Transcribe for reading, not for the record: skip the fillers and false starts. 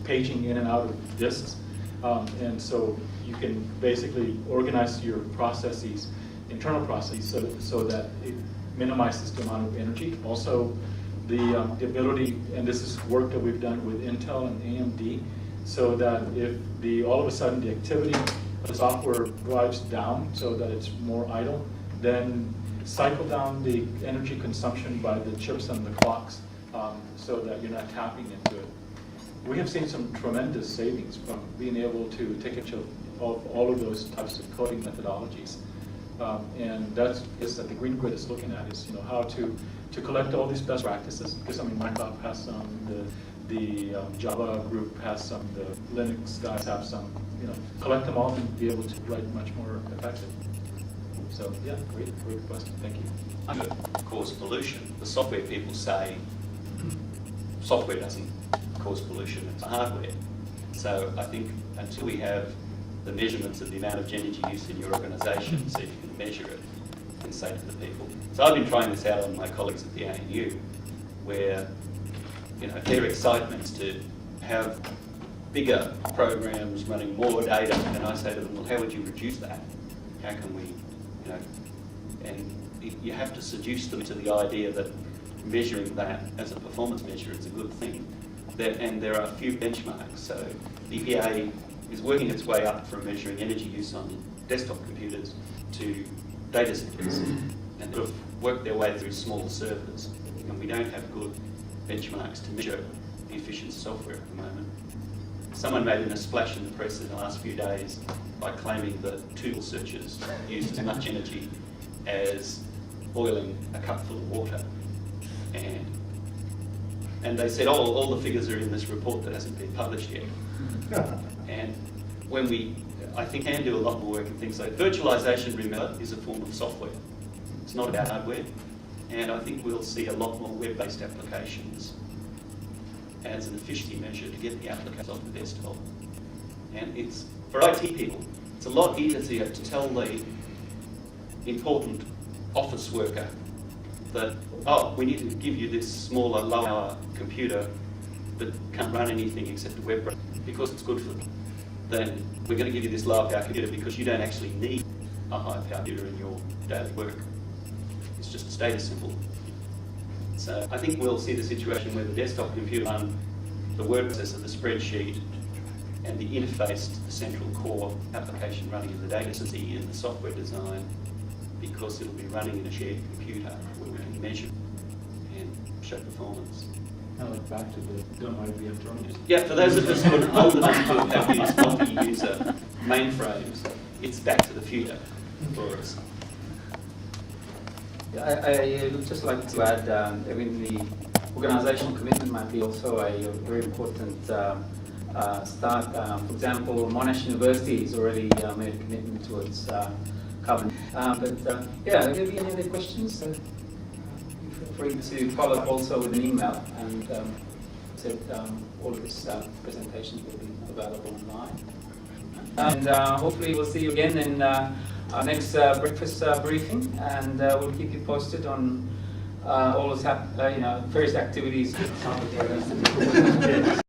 paging in and out of disks. And so you can basically organize your processes, internal processes, so that it minimizes the amount of energy. Also, the ability, and this is work that we've done with Intel and AMD, so that if all of a sudden the activity of the software drives down so that it's more idle, then cycle down the energy consumption by the chips and the clocks so that you're not tapping into it. We have seen some tremendous savings from being able to take advantage of all of those types of coding methodologies. And that's that the Green Grid is looking at, is how to collect all these best practices. Because Microsoft has some, the Java group has some, the Linux guys have some. Collect them all and be able to write much more effective. So yeah, great question. Thank you. Under cause pollution, the software people say software doesn't cause pollution, it's hardware. So I think until we have the measurements of the amount of energy use in your organisation, so you can measure it and say to the people. So I've been trying this out on my colleagues at the ANU, where their excitement is to have bigger programs running more data, and I say to them, well, how would you reduce that? How can we, and you have to seduce them to the idea that measuring that as a performance measure is a good thing. And there are a few benchmarks. So the EPA is working its way up from measuring energy use on desktop computers to data centers, and sort of work their way through small servers. And we don't have good benchmarks to measure the efficiency of software at the moment. Someone made a splash in the press in the last few days by claiming that tool searches used as much energy as boiling a cupful of water. And they said, oh, all the figures are in this report that hasn't been published yet. And when I think can do a lot more work in things like virtualization, remember, is a form of software. It's not about hardware. And I think we'll see a lot more web-based applications as an efficiency measure to get the applications off the desktop. And it's, for IT people, it's a lot easier to tell the important office worker that, oh, we need to give you this smaller, low-power computer that can't run anything except a web browser because it's good for them. Then we're going to give you this low-power computer because you don't actually need a high-power computer in your daily work. It's just a status symbol. So I think we'll see the situation where the desktop computer run the word processor, the spreadsheet, and the interface to the central core application running in the data center and the software design, because it'll be running in a shared computer where we can measure and show performance. Kind of like back to the dumb IBM terminals. Yeah, for those of us who are old enough to have used multi-user mainframes, it's back to the future for us. I would just like to add, the organizational commitment might be also a very important start. For example, Monash University has already made a commitment towards carbon. Yeah, if there be any other questions, feel free to follow up also with an email, and all of this presentations will be available online. And hopefully we'll see you again in our next breakfast briefing, and we'll keep you posted on all those various activities.